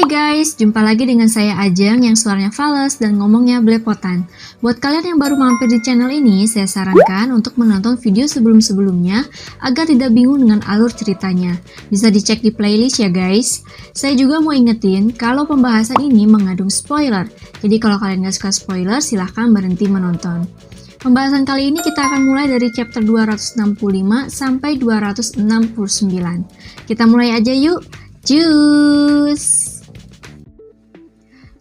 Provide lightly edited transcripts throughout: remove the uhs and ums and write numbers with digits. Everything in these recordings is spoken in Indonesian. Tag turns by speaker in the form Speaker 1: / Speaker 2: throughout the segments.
Speaker 1: Hai guys, jumpa lagi dengan saya Ajeng yang suaranya fales dan ngomongnya belepotan. Buat kalian yang baru mampir di channel ini, saya sarankan untuk menonton video sebelum-sebelumnya agar tidak bingung dengan alur ceritanya. Bisa dicek di playlist ya guys. Saya juga mau ingetin kalau pembahasan ini mengandung spoiler. Jadi kalau kalian gak suka spoiler, silahkan berhenti menonton. Pembahasan kali ini kita akan mulai dari chapter 265 sampai 269. Kita mulai aja yuk. Cus!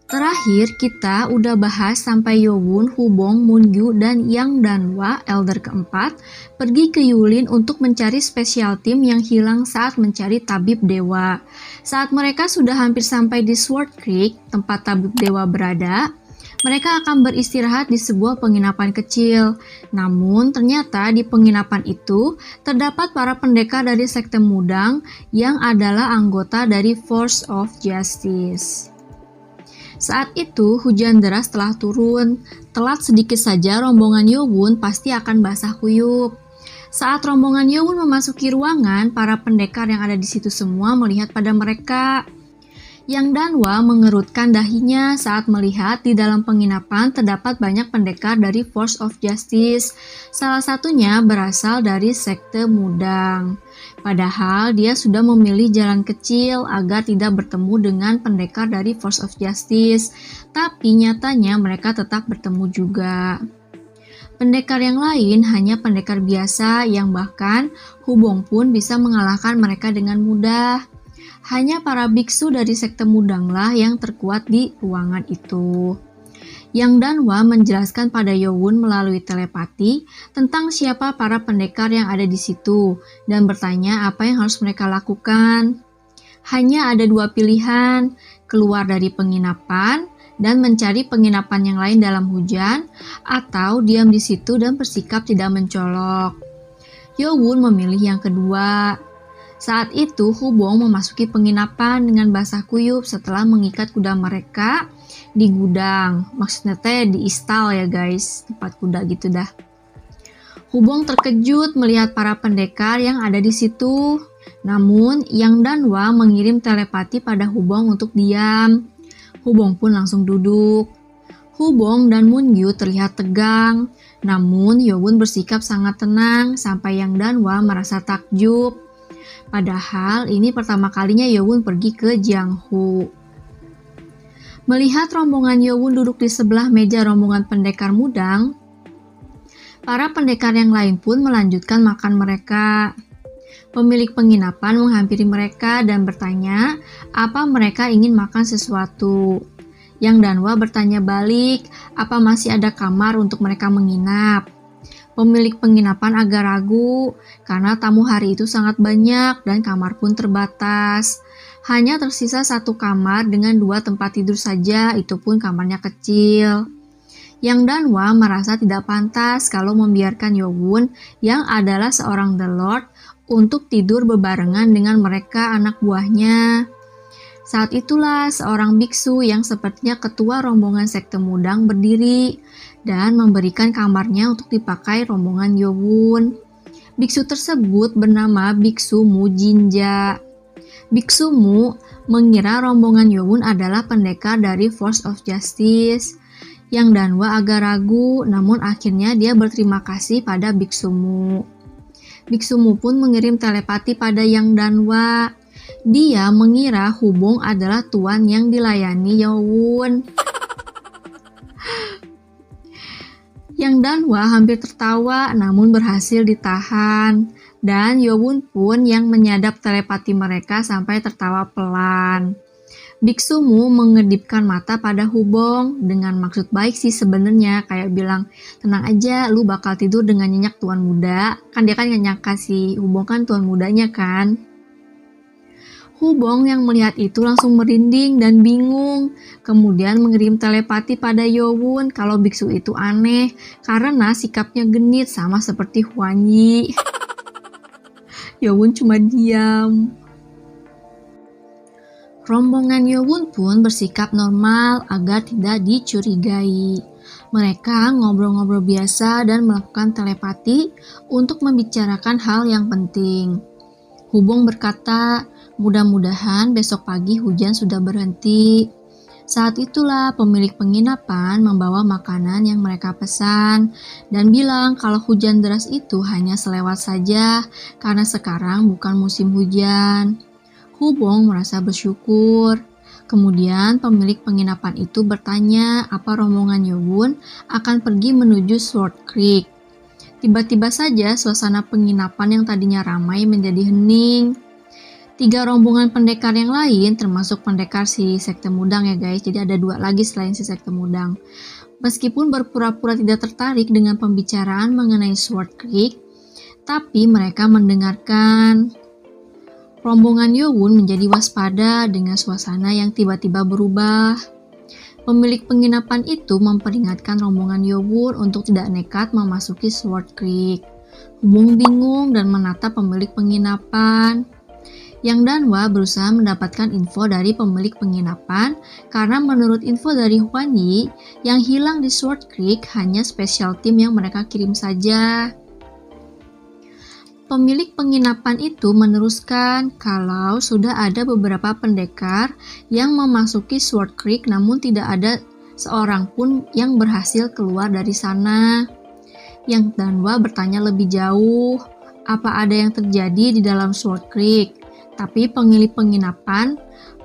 Speaker 1: Terakhir kita udah bahas sampai Yowon, Hubong, Moongyu, dan Yang Danwa, elder keempat, pergi ke Yulin untuk mencari special team yang hilang saat mencari tabib dewa. Saat mereka sudah hampir sampai di Sword Creek, tempat tabib dewa berada, mereka akan beristirahat di sebuah penginapan kecil. Namun ternyata di penginapan itu terdapat para pendekar dari sekte Mudang yang adalah anggota dari Force of Justice. Saat itu hujan deras telah turun. Telat sedikit saja rombongan Yowon pasti akan basah kuyup. Saat rombongan Yowon memasuki ruangan, para pendekar yang ada di situ semua melihat pada mereka. Yang Danwa mengerutkan dahinya saat melihat di dalam penginapan terdapat banyak pendekar dari Force of Justice. Salah satunya berasal dari sekte Mudang. Padahal dia sudah memilih jalan kecil agar tidak bertemu dengan pendekar dari Force of Justice. Tapi nyatanya mereka tetap bertemu juga. Pendekar yang lain hanya pendekar biasa yang bahkan Hubong pun bisa mengalahkan mereka dengan mudah. Hanya para biksu dari sekte Mudanglah yang terkuat di ruangan itu. Yang Danwa menjelaskan pada Yowon melalui telepati tentang siapa para pendekar yang ada di situ dan bertanya apa yang harus mereka lakukan. Hanya ada dua pilihan, keluar dari penginapan dan mencari penginapan yang lain dalam hujan, atau diam di situ dan bersikap tidak mencolok. Yowon memilih yang kedua. Saat itu Hubong memasuki penginapan dengan basah kuyup setelah mengikat kuda mereka di gudang. Maksudnya di istal ya guys, tempat kuda gitu dah. Hubong terkejut melihat para pendekar yang ada di situ. Namun Yang Danwa mengirim telepati pada Hubong untuk diam. Hubong pun langsung duduk. Hubong dan Moongyu terlihat tegang. Namun Yowon bersikap sangat tenang sampai Yang Danwa merasa takjub. Padahal ini pertama kalinya Yowon pergi ke Jianghu. Melihat rombongan Yowon duduk di sebelah meja rombongan pendekar Mudang, para pendekar yang lain pun melanjutkan makan mereka. Pemilik penginapan menghampiri mereka dan bertanya apa mereka ingin makan sesuatu. Yang Danwa bertanya balik apa masih ada kamar untuk mereka menginap. Pemilik penginapan agak ragu karena tamu hari itu sangat banyak dan kamar pun terbatas. Hanya tersisa satu kamar dengan 2 tempat tidur saja, itu pun kamarnya kecil. Yang Danwa merasa tidak pantas kalau membiarkan Yowon yang adalah seorang The Lord untuk tidur bebarengan dengan mereka anak buahnya. Saat itulah seorang biksu yang sepertinya ketua rombongan sekte Mudang berdiri dan memberikan kamarnya untuk dipakai rombongan Yowon. Biksu tersebut bernama Biksu Mu Jinja. Biksu Mu mengira rombongan Yowon adalah pendekar dari Force of Justice. Yang Danwa agak ragu, namun akhirnya dia berterima kasih pada Biksu Mu. Biksu Mu pun mengirim telepati pada Yang Danwa. Dia mengira Hubong adalah tuan yang dilayani Yowon. Yang Danwa hampir tertawa namun berhasil ditahan. Dan Yowon pun yang menyadap telepati mereka sampai tertawa pelan. Biksu Mu mengedipkan mata pada Hubong dengan maksud baik sih sebenarnya, kayak bilang tenang aja lu bakal tidur dengan nyenyak tuan muda. Kan dia kan gak nyangka si Hubong kan tuan mudanya kan. Hubong yang melihat itu langsung merinding dan bingung. Kemudian mengirim telepati pada Yowon kalau biksu itu aneh karena sikapnya genit sama seperti Huan Yi. Yowon cuma diam. Rombongan Yowon pun bersikap normal agar tidak dicurigai. Mereka ngobrol-ngobrol biasa dan melakukan telepati untuk membicarakan hal yang penting. Hubong berkata, Mudah-mudahan besok pagi hujan sudah berhenti. Saat itulah pemilik penginapan membawa makanan yang mereka pesan dan bilang kalau hujan deras itu hanya selewat saja karena sekarang bukan musim hujan. Hubong merasa bersyukur. Kemudian pemilik penginapan itu bertanya apa rombongan Yowun akan pergi menuju Sword Creek. Tiba-tiba saja suasana penginapan yang tadinya ramai menjadi hening. 3 rombongan pendekar yang lain, termasuk pendekar si Sekte Mudang ya guys, jadi ada 2 lagi selain si Sekte Mudang. Meskipun berpura-pura tidak tertarik dengan pembicaraan mengenai Sword Creek, tapi mereka mendengarkan. Rombongan Yowun menjadi waspada dengan suasana yang tiba-tiba berubah. Pemilik penginapan itu memperingatkan rombongan Yowun untuk tidak nekat memasuki Sword Creek. Hubong bingung dan menatap pemilik penginapan. Yang Danwa berusaha mendapatkan info dari pemilik penginapan karena menurut info dari Huan Yi, yang hilang di Sword Creek hanya special team yang mereka kirim saja. Pemilik penginapan itu meneruskan kalau sudah ada beberapa pendekar yang memasuki Sword Creek namun tidak ada seorang pun yang berhasil keluar dari sana. Yang Danwa bertanya lebih jauh, apa ada yang terjadi di dalam Sword Creek? Tapi pemilik penginapan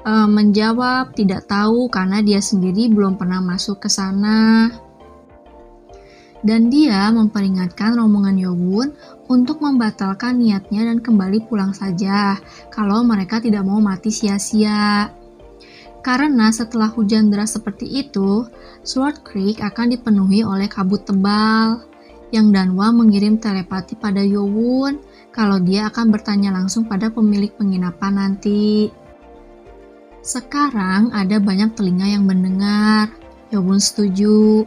Speaker 1: menjawab tidak tahu karena dia sendiri belum pernah masuk ke sana. Dan dia memperingatkan rombongan Yowun untuk membatalkan niatnya dan kembali pulang saja kalau mereka tidak mau mati sia-sia. Karena setelah hujan deras seperti itu, Sword Creek akan dipenuhi oleh kabut tebal. Yang Danwa mengirim telepati pada Yowun kalau dia akan bertanya langsung pada pemilik penginapan nanti. Sekarang ada banyak telinga yang mendengar. Yowun setuju.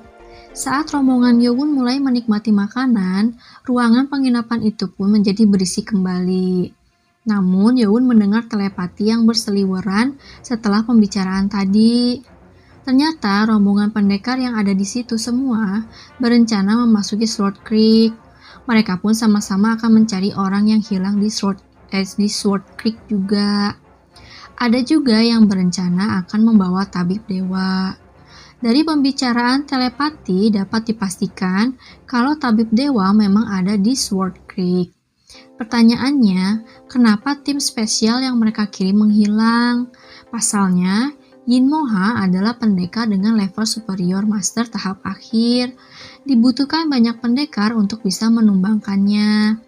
Speaker 1: Saat rombongan Yowun mulai menikmati makanan, ruangan penginapan itu pun menjadi berisik kembali. Namun Yowun mendengar telepati yang berseliweran setelah pembicaraan tadi. Ternyata rombongan pendekar yang ada di situ semua berencana memasuki Sword Creek. Mereka pun sama-sama akan mencari orang yang hilang di Sword Creek juga. Ada juga yang berencana akan membawa tabib dewa. Dari pembicaraan telepati dapat dipastikan kalau tabib dewa memang ada di Sword Creek. Pertanyaannya, kenapa tim spesial yang mereka kirim menghilang? Pasalnya, Yin Moha adalah pendekar dengan level superior master tahap akhir. Dibutuhkan banyak pendekar untuk bisa menumbangkannya.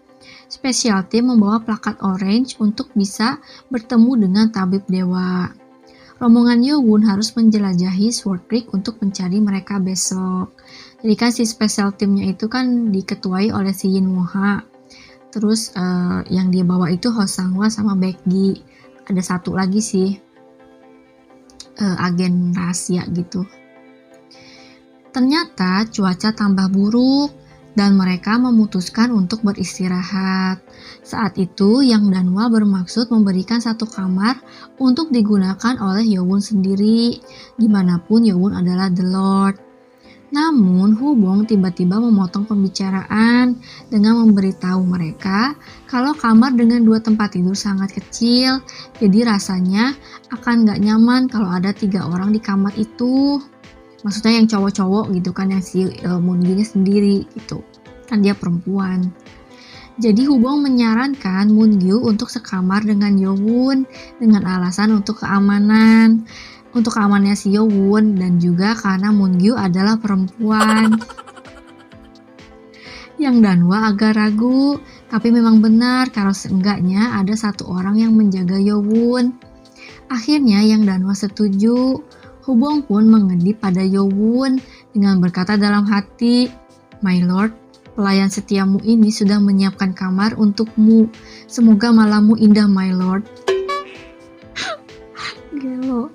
Speaker 1: Special Team membawa plakat orange untuk bisa bertemu dengan tabib dewa. Rombongan Yowun harus menjelajahi Sword Creek untuk mencari mereka besok. Jadi kan si Special Teamnya itu kan diketuai oleh si Yin Moha. Terus yang dia bawa itu Ho Sangwa sama Baekgi. Ada satu lagi sih. Agen rahasia gitu. Ternyata cuaca tambah buruk dan mereka memutuskan untuk beristirahat. Saat itu Yang Danwa bermaksud memberikan satu kamar untuk digunakan oleh Yowun sendiri, dimanapun Yowun adalah The Lord. Namun Hubong tiba-tiba memotong pembicaraan dengan memberitahu mereka kalau kamar dengan 2 tempat tidur sangat kecil, jadi rasanya akan gak nyaman kalau ada 3 orang di kamar itu. Maksudnya yang cowok-cowok gitu kan, yang si Moon-Gyu-nya sendiri gitu, kan dia perempuan. Jadi Hubong menyarankan Moon-Gyu untuk sekamar dengan Yowun dengan alasan untuk keamanan. Untuk keamanannya si Yowun dan juga karena Moon-Gyu adalah perempuan. Yang Danwa agak ragu, tapi memang benar kalau seenggaknya ada 1 orang yang menjaga Yowun. Akhirnya Yang Danwa setuju. Hubong pun mengedip pada Yowun dengan berkata dalam hati, "My Lord, pelayan setiamu ini sudah menyiapkan kamar untukmu. Semoga malammu indah, My Lord." Gelo.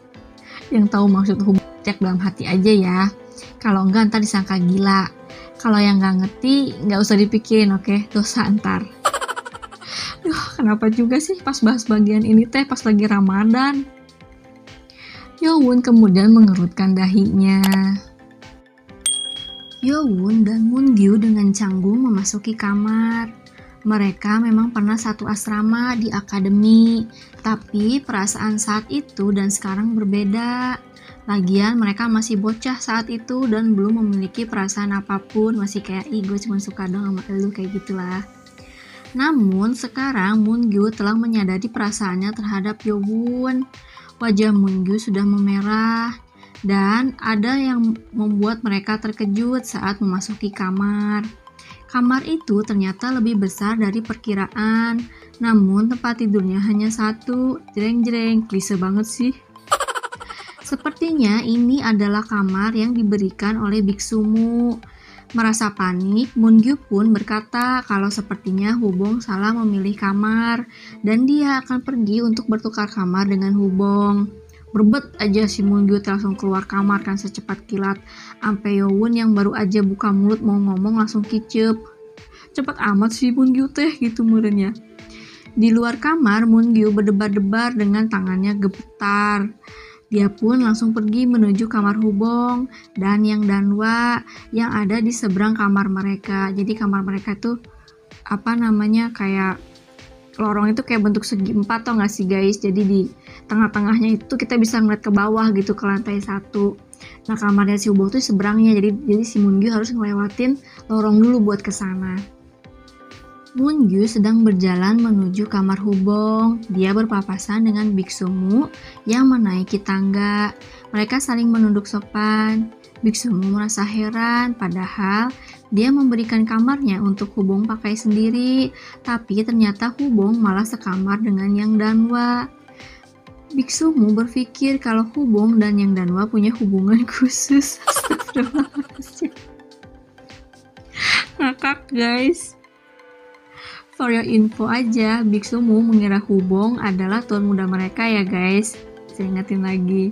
Speaker 1: Yang tahu maksud Hubong cek dalam hati aja ya. Kalau enggak ntar disangka gila. Kalau yang nggak ngerti nggak usah dipikirin, oke? Dosa ntar. Duh, kenapa juga sih pas bahas bagian ini teh pas lagi Ramadan? Yowun kemudian mengerutkan dahinya. Yowun dan Moon-Gyu dengan canggung memasuki kamar. Mereka memang pernah satu asrama di akademi, tapi perasaan saat itu dan sekarang berbeda. Lagian mereka masih bocah saat itu dan belum memiliki perasaan apapun, masih kayak ih gue cuma suka dong sama elu kayak gitulah. Namun sekarang Moon-gyu telah menyadari perasaannya terhadap Yo-won. Wajah Moon-gyu sudah memerah dan ada yang membuat mereka terkejut saat memasuki kamar. Kamar itu ternyata lebih besar dari perkiraan, namun tempat tidurnya hanya satu. Jreng-jreng, klise banget sih. Sepertinya ini adalah kamar yang diberikan oleh biksumu. Merasa panik, Moon-gyu pun berkata kalau sepertinya Hubong salah memilih kamar dan dia akan pergi untuk bertukar kamar dengan Hubong. Berbet aja si Moon-gyu langsung keluar kamar kan secepat kilat. Ampe Yo-won yang baru aja buka mulut mau ngomong langsung kicep. Cepat amat si Moon-gyu teh gitu murenya. Di luar kamar, Moon-gyu berdebar-debar dengan tangannya gemetar. Dia pun langsung pergi menuju kamar Hubong dan Yang Danwa yang ada di seberang kamar mereka. Jadi kamar mereka tuh kayak lorong itu kayak bentuk segi empat tau gak sih guys. Jadi di tengah-tengahnya itu kita bisa ngeliat ke bawah gitu ke lantai 1. Nah kamarnya si Hubong tuh seberangnya. Jadi si Moon-gyu harus ngelewatin lorong dulu buat ke sana. Moon-gyu sedang berjalan menuju kamar Hubong. Dia berpapasan dengan biksumu yang menaiki tangga. Mereka saling menunduk sopan. Biksumu merasa heran, padahal dia memberikan kamarnya untuk Hubong pakai sendiri. Tapi ternyata Hubong malah sekamar dengan Yang Danwa. Biksumu berpikir kalau Hubong dan Yang Danwa punya hubungan khusus. Astagfirullahaladzim. Ngakak guys. For your info aja, biksumu mengira Hubong adalah tuan muda mereka ya guys. Saya ingetin lagi.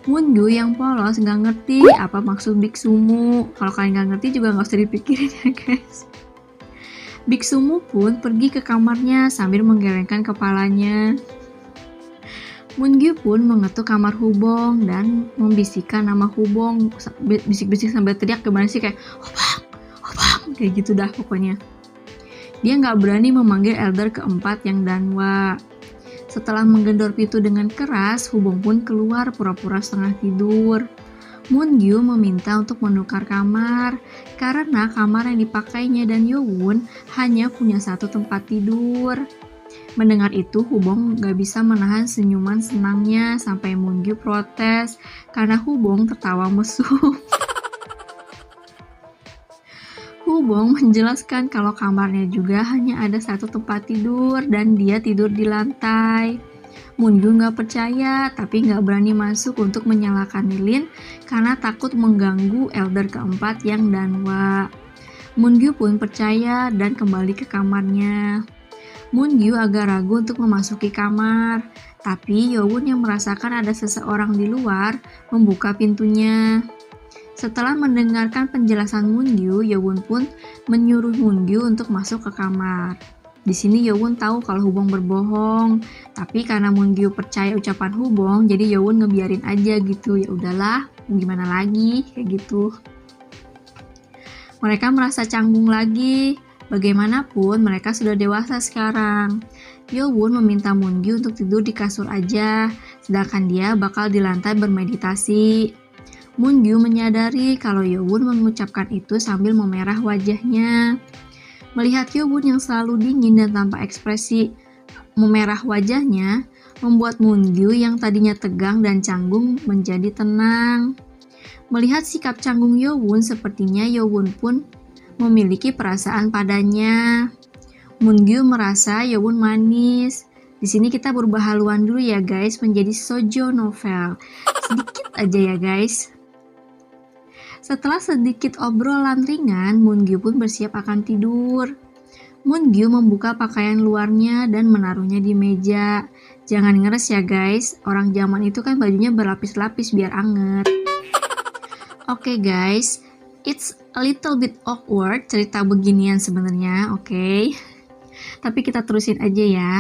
Speaker 1: Moon-gyu yang polos gak ngerti apa maksud biksumu. Kalau kalian gak ngerti juga gak usah dipikirin ya guys. Biksumu pun pergi ke kamarnya sambil menggelengkan kepalanya. Moon-gyu pun mengetuk kamar Hubong dan membisikkan nama Hubong. Bisik-bisik sambil teriak gimana sih kayak Hubong, Hubong, kayak gitu dah pokoknya. Dia nggak berani memanggil elder keempat Yang Danwa. Setelah menggendor pintu dengan keras, Hubong pun keluar pura-pura setengah tidur. Moon-gyu meminta untuk menukar kamar, karena kamar yang dipakainya dan Yo-won hanya punya satu tempat tidur. Mendengar itu, Hubong nggak bisa menahan senyuman senangnya sampai Moon-gyu protes, karena Hubong tertawa mesum. Hubong menjelaskan kalau kamarnya juga hanya ada satu tempat tidur dan dia tidur di lantai. Moon-gyu nggak percaya tapi nggak berani masuk untuk menyalakan lilin karena takut mengganggu elder keempat Yang Danwa. Moon-gyu pun percaya dan kembali ke kamarnya. Moon-gyu agak ragu untuk memasuki kamar, tapi Yo-won yang merasakan ada seseorang di luar membuka pintunya. Setelah mendengarkan penjelasan Moon-gyu, Yo-won pun menyuruh Moon-gyu untuk masuk ke kamar. Di sini Yo-won tahu kalau Hubong berbohong, tapi karena Moon-gyu percaya ucapan Hubong, jadi Yo-won ngebiarin aja gitu. Ya udahlah, gimana lagi kayak gitu. Mereka merasa canggung lagi. Bagaimanapun mereka sudah dewasa sekarang. Yo-won meminta Moon-gyu untuk tidur di kasur aja, sedangkan dia bakal di lantai bermeditasi. Moon-gyu menyadari kalau Yo-won mengucapkan itu sambil memerah wajahnya. Melihat Yo-won yang selalu dingin dan tanpa ekspresi memerah wajahnya, membuat Moon-gyu yang tadinya tegang dan canggung menjadi tenang. Melihat sikap canggung Yo-won, sepertinya Yo-won pun memiliki perasaan padanya. Moon-gyu merasa Yo-won manis. Di sini kita berubah haluan dulu ya guys, menjadi shoujo novel. Sedikit aja ya guys. Setelah sedikit obrolan ringan, Moon-gyu pun bersiap akan tidur. Moon-gyu membuka pakaian luarnya dan menaruhnya di meja. Jangan ngeres ya guys, orang zaman itu kan bajunya berlapis-lapis biar anget. Oke guys, it's a little bit awkward cerita beginian sebenarnya, oke. Tapi kita terusin aja ya.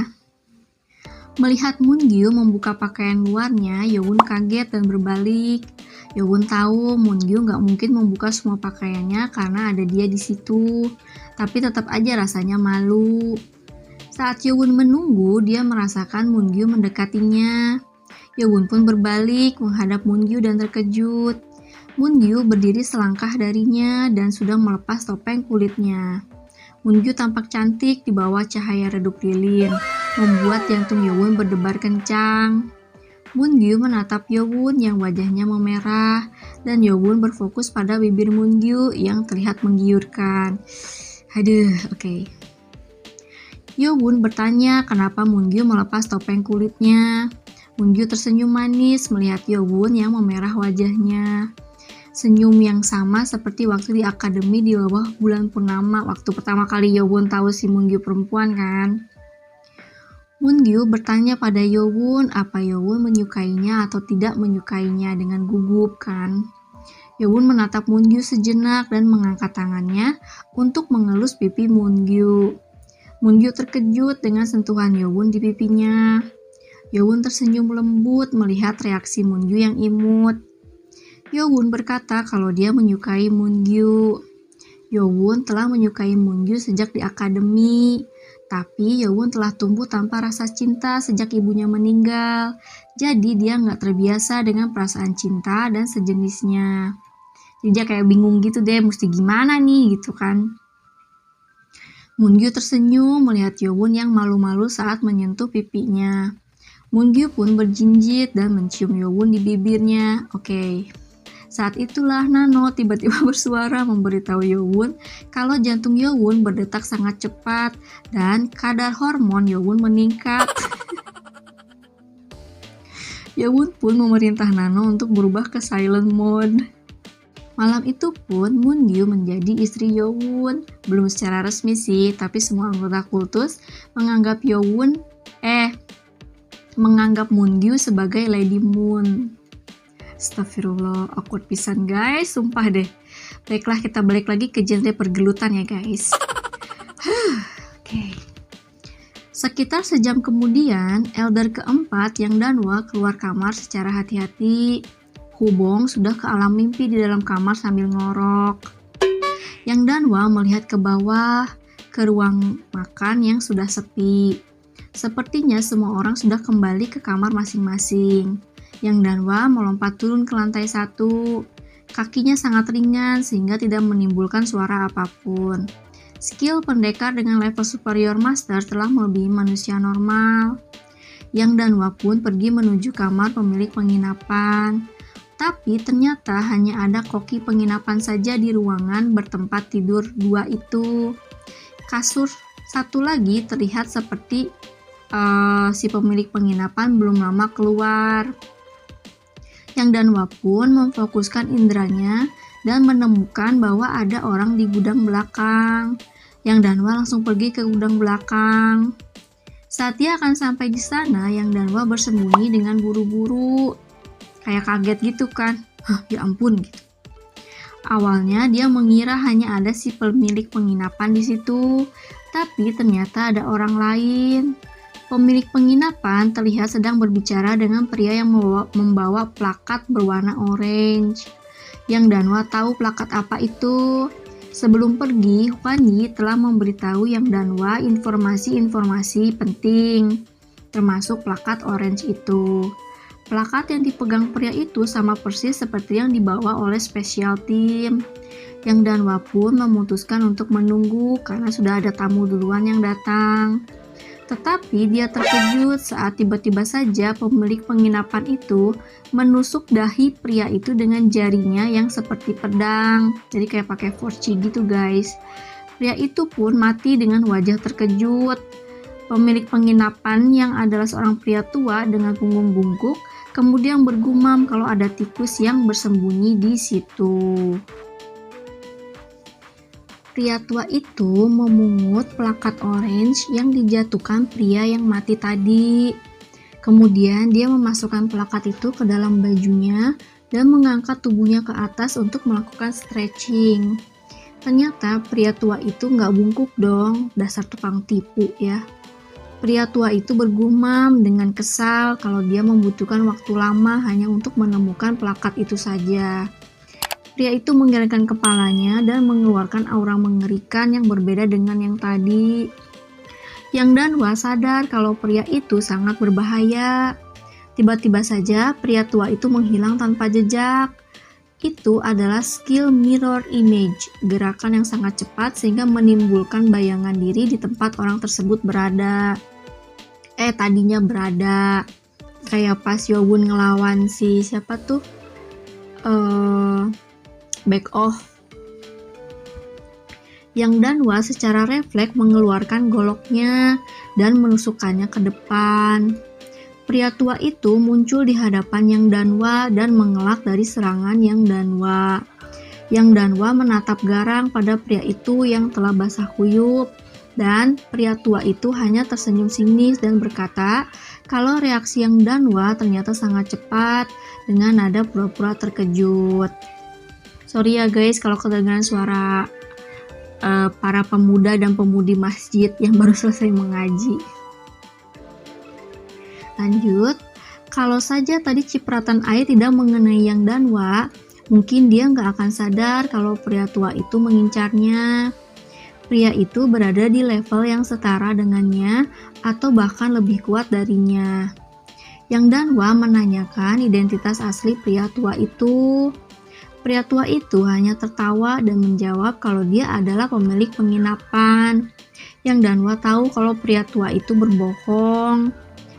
Speaker 1: Melihat Moon-gyu membuka pakaian luarnya, Yo-won kaget dan berbalik. Yo-won tahu Moon-gyu nggak mungkin membuka semua pakaiannya karena ada dia di situ. tapi tetap aja rasanya malu. Saat Yowon menunggu, dia merasakan Moon-gyu mendekatinya. Yowon pun berbalik menghadap Moon-gyu dan terkejut. Moon-gyu berdiri selangkah darinya dan sudah melepas topeng kulitnya. Moon-gyu tampak cantik di bawah cahaya redup lilin, membuat jantung Yowon berdebar kencang. Moon-gyu menatap Yowon yang wajahnya memerah, dan Yowon berfokus pada bibir Moon-gyu yang terlihat menggiurkan. Oke. Yowon bertanya kenapa Moon-gyu melepas topeng kulitnya. Moon-gyu tersenyum manis melihat Yowon yang memerah wajahnya. Senyum yang sama seperti waktu di akademi di bawah bulan purnama, waktu pertama kali Yowon tahu si Moon-gyu perempuan kan. Moon-gyu bertanya pada Yowon apa Yowon menyukainya atau tidak menyukainya dengan gugup kan. Yowon menatap Moon-gyu sejenak dan mengangkat tangannya untuk mengelus pipi Moon-gyu. Moon-gyu terkejut dengan sentuhan Yowon di pipinya. Yowon tersenyum lembut melihat reaksi Moon-gyu yang imut. Yowon berkata kalau dia menyukai Moon-gyu. Yowon telah menyukai Moon-gyu sejak di akademi. Tapi Yowon telah tumbuh tanpa rasa cinta sejak ibunya meninggal. Jadi dia nggak terbiasa dengan perasaan cinta dan sejenisnya. Jadi dia kayak bingung gitu deh, mesti gimana nih gitu kan. Moon-gyu tersenyum melihat Yowon yang malu-malu saat menyentuh pipinya. Moon-gyu pun berjinjit dan mencium Yowon di bibirnya. Oke. Saat itulah Nano tiba-tiba bersuara memberitahu Yowon kalau jantung Yowon berdetak sangat cepat dan kadar hormon Yowon meningkat. Yowon pun memerintah Nano untuk berubah ke silent mode. Malam itu pun Moon-gyu menjadi istri Yowon. Belum secara resmi sih, tapi semua anggota kultus menganggap Moon-gyu sebagai Lady Moon. Astagfirullah, awkward pisan guys, sumpah deh. Baiklah, kita balik lagi ke genre pergelutan ya guys. Oke. Sekitar sejam kemudian, elder keempat yang Danwa keluar kamar secara hati-hati. Hubong sudah ke alam mimpi di dalam kamar sambil ngorok. Yang Danwa melihat ke bawah, ke ruang makan yang sudah sepi. Sepertinya semua orang sudah kembali ke kamar masing-masing. Yang Danwa melompat turun ke lantai 1. Kakinya sangat ringan sehingga tidak menimbulkan suara apapun. Skill pendekar dengan level superior master telah melebihi manusia normal. Yang Danwa pun pergi menuju kamar pemilik penginapan. Tapi ternyata hanya ada koki penginapan saja di ruangan bertempat tidur 2 itu. Kasur satu lagi terlihat seperti si pemilik penginapan belum lama keluar. Yang Danwa pun memfokuskan inderanya dan menemukan bahwa ada orang di gudang belakang. Yang Danwa langsung pergi ke gudang belakang. Saat dia akan sampai di sana, Yang Danwa bersembunyi dengan buru-buru. Kayak kaget gitu kan. Ya ampun gitu. Awalnya dia mengira hanya ada si pemilik penginapan di situ, tapi ternyata ada orang lain. Pemilik penginapan terlihat sedang berbicara dengan pria yang membawa plakat berwarna orange. Yang Danwa tahu plakat apa itu. Sebelum pergi, Hwan Yi telah memberitahu Yang Danwa informasi-informasi penting, termasuk plakat orange itu. Plakat yang dipegang pria itu sama persis seperti yang dibawa oleh special team. Yang Danwa pun memutuskan untuk menunggu karena sudah ada tamu duluan yang datang. Tetapi dia terkejut saat tiba-tiba saja pemilik penginapan itu menusuk dahi pria itu dengan jarinya yang seperti pedang. Jadi kayak pakai forci gitu guys. Pria itu pun mati dengan wajah terkejut. Pemilik penginapan yang adalah seorang pria tua dengan punggung bungkuk kemudian bergumam kalau ada tikus yang bersembunyi di situ. Pria tua itu memungut plakat orange yang dijatuhkan pria yang mati tadi. Kemudian dia memasukkan plakat itu ke dalam bajunya dan mengangkat tubuhnya ke atas untuk melakukan stretching. Ternyata pria tua itu nggak bungkuk dong, dasar tukang tipu ya. Pria tua itu bergumam dengan kesal kalau dia membutuhkan waktu lama hanya untuk menemukan plakat itu saja. Pria itu menggelengkan kepalanya dan mengeluarkan aura mengerikan yang berbeda dengan yang tadi. Yang Danwa sadar kalau pria itu sangat berbahaya. Tiba-tiba saja pria tua itu menghilang tanpa jejak. Itu adalah skill mirror image, gerakan yang sangat cepat sehingga menimbulkan bayangan diri di tempat orang tersebut tadinya berada. Kayak pas Yowon ngelawan si siapa tuh? Baek Oh. Yang Danwa secara refleks mengeluarkan goloknya dan menusukkannya ke depan. Pria tua itu muncul di hadapan Yang Danwa dan mengelak dari serangan Yang Danwa. Yang Danwa menatap garang pada pria itu yang telah basah kuyup, dan pria tua itu hanya tersenyum sinis dan berkata kalau reaksi Yang Danwa ternyata sangat cepat dengan nada pura-pura terkejut. Sorry ya guys kalau kedengaran suara para pemuda dan pemudi masjid yang baru selesai mengaji. Lanjut, kalau saja tadi cipratan air tidak mengenai Yang Danwa, mungkin dia nggak akan sadar kalau pria tua itu mengincarnya. Pria itu berada di level yang setara dengannya atau bahkan lebih kuat darinya. Yang Danwa menanyakan identitas asli pria tua itu. Pria tua itu hanya tertawa dan menjawab kalau dia adalah pemilik penginapan. Yang Danwa tahu kalau pria tua itu berbohong.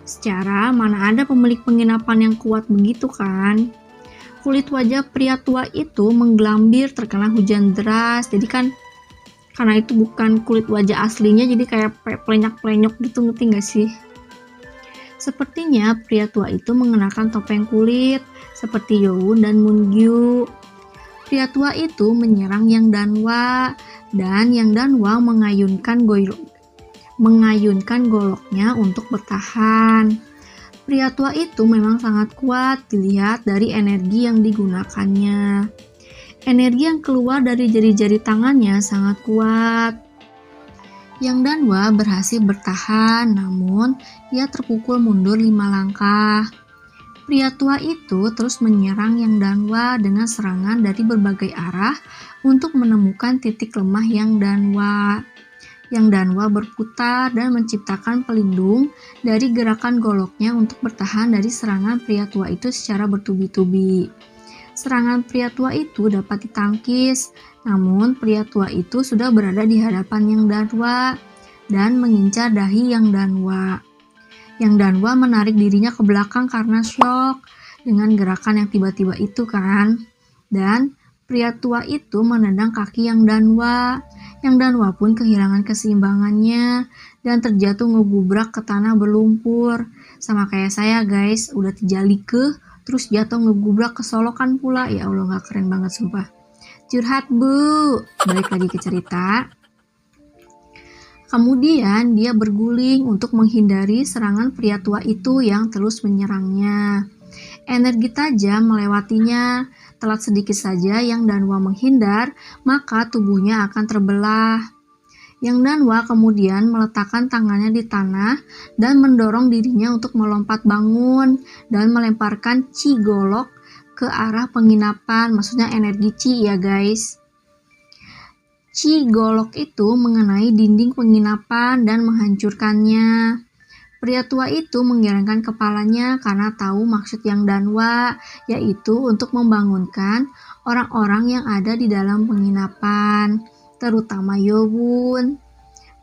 Speaker 1: Secara mana ada pemilik penginapan yang kuat begitu kan? Kulit wajah pria tua itu menggelambir terkena hujan deras. Jadi kan karena itu bukan kulit wajah aslinya, jadi kayak pelenyak-pelenyok gitu, ngerti gak sih? Sepertinya pria tua itu mengenakan topeng kulit seperti Yowon dan Moongyu. Pria tua itu menyerang Yang Danwa dan Yang Danwa mengayunkan goloknya untuk bertahan. Pria tua itu memang sangat kuat dilihat dari energi yang digunakannya. Energi yang keluar dari jari-jari tangannya sangat kuat. Yang Danwa berhasil bertahan, namun ia terpukul mundur 5 langkah. Pria tua itu terus menyerang Yang Danwa dengan serangan dari berbagai arah untuk menemukan titik lemah Yang Danwa. Yang Danwa berputar dan menciptakan pelindung dari gerakan goloknya untuk bertahan dari serangan pria tua itu secara bertubi-tubi. Serangan pria tua itu dapat ditangkis, namun pria tua itu sudah berada di hadapan Yang Danwa dan mengincar dahi Yang Danwa. Yang Danwa menarik dirinya ke belakang karena shock dengan gerakan yang tiba-tiba itu kan. Dan pria tua itu menendang kaki Yang Danwa. Yang Danwa pun kehilangan keseimbangannya dan terjatuh ngegubrak ke tanah berlumpur. Sama kayak saya guys, udah terjalike terus jatuh ngegubrak ke solokan pula. Ya Allah, gak keren banget sumpah. Curhat bu. Balik lagi ke cerita. Kemudian dia berguling untuk menghindari serangan pria tua itu yang terus menyerangnya. Energi tajam melewatinya. Telat sedikit saja Yang Danwa menghindar, maka tubuhnya akan terbelah. Yang Danwa kemudian meletakkan tangannya di tanah dan mendorong dirinya untuk melompat bangun dan melemparkan chi golok ke arah penginapan, maksudnya energi chi ya guys. Chi golok itu mengenai dinding penginapan dan menghancurkannya. Pria tua itu menggelengkan kepalanya karena tahu maksud Yang Danwa, yaitu untuk membangunkan orang-orang yang ada di dalam penginapan, terutama Yowon.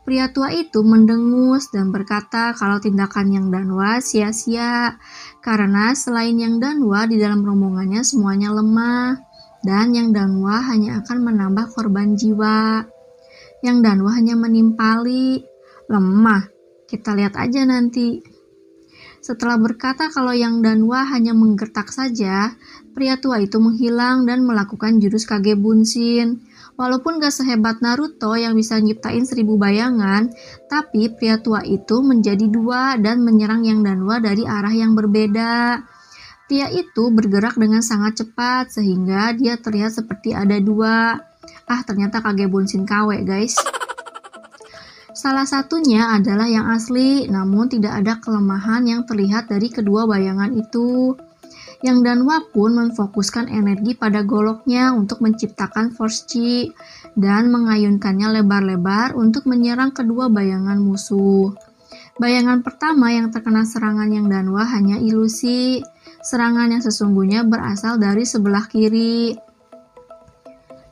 Speaker 1: Pria tua itu mendengus dan berkata kalau tindakan Yang Danwa sia-sia, karena selain Yang Danwa di dalam rombongannya semuanya lemah, dan Yang Danwa hanya akan menambah korban jiwa. Yang Danwa hanya menimpali, lemah. Kita lihat aja nanti. Setelah berkata kalau Yang Danwa hanya menggertak saja, pria tua itu menghilang dan melakukan jurus Kage Bunshin. Walaupun gak sehebat Naruto yang bisa nyiptain 1000 bayangan, tapi pria tua itu menjadi 2 dan menyerang Yang Danwa dari arah yang berbeda. Pria itu bergerak dengan sangat cepat sehingga dia terlihat seperti ada 2. Ternyata Kage Bunshin KW guys. Salah satunya adalah yang asli, namun tidak ada kelemahan yang terlihat dari kedua bayangan itu. Yang Danwa pun memfokuskan energi pada goloknya untuk menciptakan force chi dan mengayunkannya lebar-lebar untuk menyerang kedua bayangan musuh. Bayangan pertama yang terkena serangan Yang Danwa hanya ilusi. Serangan yang sesungguhnya berasal dari sebelah kiri.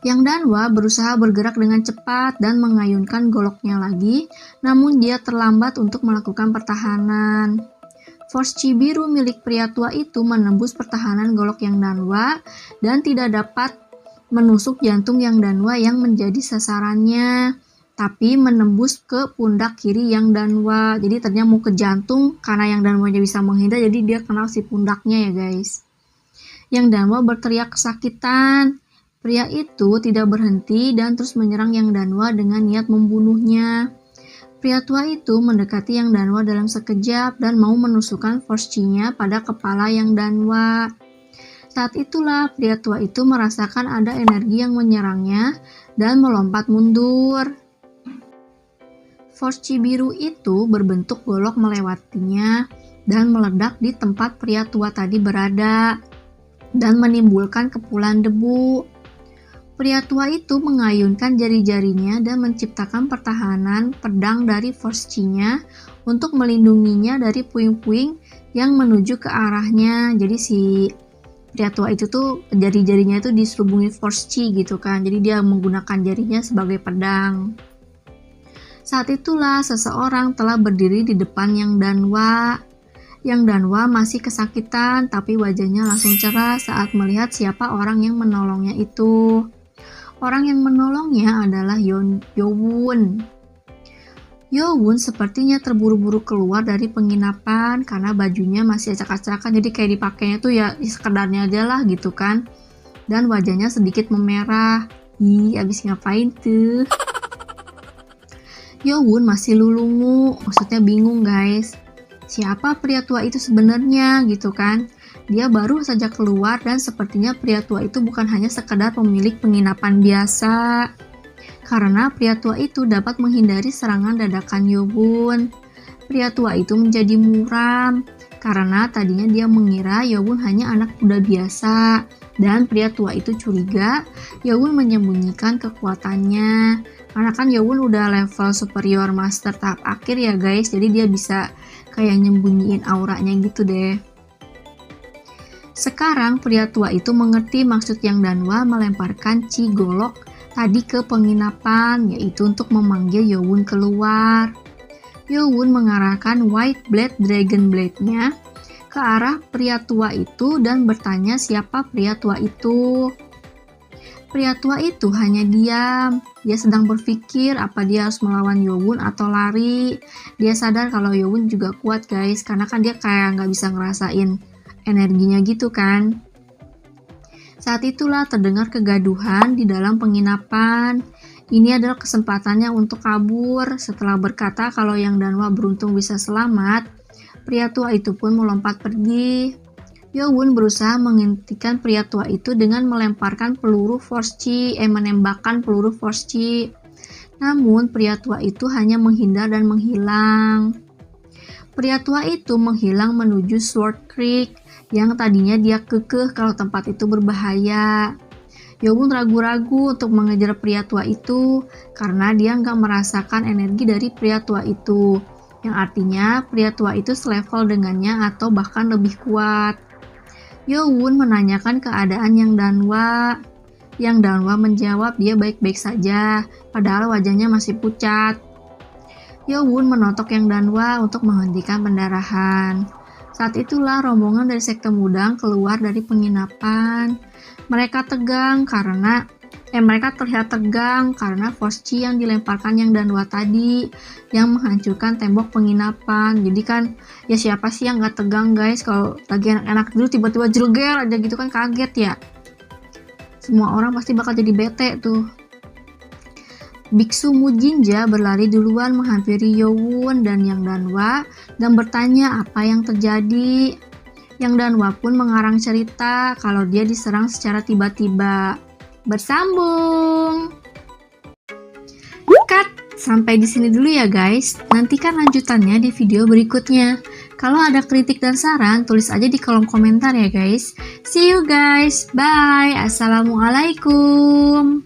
Speaker 1: Yang Danwa berusaha bergerak dengan cepat dan mengayunkan goloknya lagi, namun dia terlambat untuk melakukan pertahanan. Force chi biru milik pria tua itu menembus pertahanan golok Yang Danwa dan tidak dapat menusuk jantung Yang Danwa yang menjadi sasarannya, tapi menembus ke pundak kiri Yang Danwa. Jadi ternyata mau ke jantung, karena Yang Danwanya bisa menghindar, jadi dia kena si pundaknya ya guys. Yang Danwa berteriak kesakitan. Pria itu tidak berhenti dan terus menyerang Yang Danwa dengan niat membunuhnya. Pria tua itu mendekati Yang Danwa dalam sekejap dan mau menusukkan force chi-nya pada kepala Yang Danwa. Saat itulah pria tua itu merasakan ada energi yang menyerangnya dan melompat mundur. Force chi biru itu berbentuk golok melewatinya dan meledak di tempat pria tua tadi berada dan menimbulkan kepulan debu. Pria tua itu mengayunkan jari-jarinya dan menciptakan pertahanan pedang dari force chi-nya untuk melindunginya dari puing-puing yang menuju ke arahnya. Jadi si pria tua itu tuh jari-jarinya itu diselubungi force chi gitu kan. Jadi dia menggunakan jarinya sebagai pedang. Saat itulah seseorang telah berdiri di depan Yang Danwa. Yang Danwa masih kesakitan tapi wajahnya langsung cerah saat melihat siapa orang yang menolongnya itu. Orang yang menolongnya adalah Yowun. Yowun sepertinya terburu-buru keluar dari penginapan karena bajunya masih acak-acakan, jadi kayak dipakainya tuh ya sekedarnya aja lah gitu kan. Dan wajahnya sedikit memerah. Ih, abis ngapain tuh? Yowun masih lulungu, maksudnya bingung guys. Siapa pria tua itu sebenarnya gitu kan? Dia baru saja keluar dan sepertinya pria tua itu bukan hanya sekedar pemilik penginapan biasa. Karena pria tua itu dapat menghindari serangan dadakan Yowun. Pria tua itu menjadi muram karena tadinya dia mengira Yowun hanya anak muda biasa. Dan pria tua itu curiga Yowun menyembunyikan kekuatannya. Karena kan Yowun udah level superior master tahap akhir ya guys, jadi dia bisa kayak nyembunyiin auranya gitu deh. Sekarang pria tua itu mengerti maksud Yang Danwa melemparkan chi golok tadi ke penginapan, yaitu untuk memanggil Yowun keluar. Yowun mengarahkan White Blade Dragon Blade-nya ke arah pria tua itu dan bertanya siapa pria tua itu. Pria tua itu hanya diam. Dia sedang berpikir apa dia harus melawan Yowun atau lari. Dia sadar kalau Yowun juga kuat guys, karena kan dia kayak nggak bisa ngerasain energinya gitu kan. Saat itulah terdengar kegaduhan di dalam penginapan. Ini adalah kesempatannya untuk kabur. Setelah berkata kalau Yang Danwa beruntung bisa selamat, pria tua itu pun melompat pergi. Yowun berusaha menghentikan pria tua itu dengan melemparkan peluru force chi, menembakkan peluru force chi. Namun pria tua itu hanya menghindar dan menghilang. Pria tua itu menghilang menuju Sword Creek yang tadinya dia kekeh kalau tempat itu berbahaya. Yowun ragu-ragu untuk mengejar pria tua itu karena dia nggak merasakan energi dari pria tua itu, yang artinya pria tua itu selevel dengannya atau bahkan lebih kuat. Yowun menanyakan keadaan Yang Danwa. Yang Danwa menjawab dia baik-baik saja, padahal wajahnya masih pucat. Yowun menotok Yang Danwa untuk menghentikan pendarahan. Saat itulah rombongan dari sekte Mudang keluar dari penginapan. Mereka terlihat tegang karena force chi yang dilemparkan Yang Danwa tadi yang menghancurkan tembok penginapan. Jadi kan ya siapa sih yang gak tegang guys kalau lagi enak-enak dulu tiba-tiba jelger aja gitu kan, kaget ya. Semua orang pasti bakal jadi bete tuh. Biksu Mujinja berlari duluan menghampiri Yowun dan Yang Danwa dan bertanya apa yang terjadi. Yang Danwa pun mengarang cerita kalau dia diserang secara tiba-tiba. Bersambung. Cut, sampai di sini dulu ya guys. Nantikan lanjutannya di video berikutnya. Kalau ada kritik dan saran, tulis aja di kolom komentar ya guys. See you guys, bye, assalamualaikum.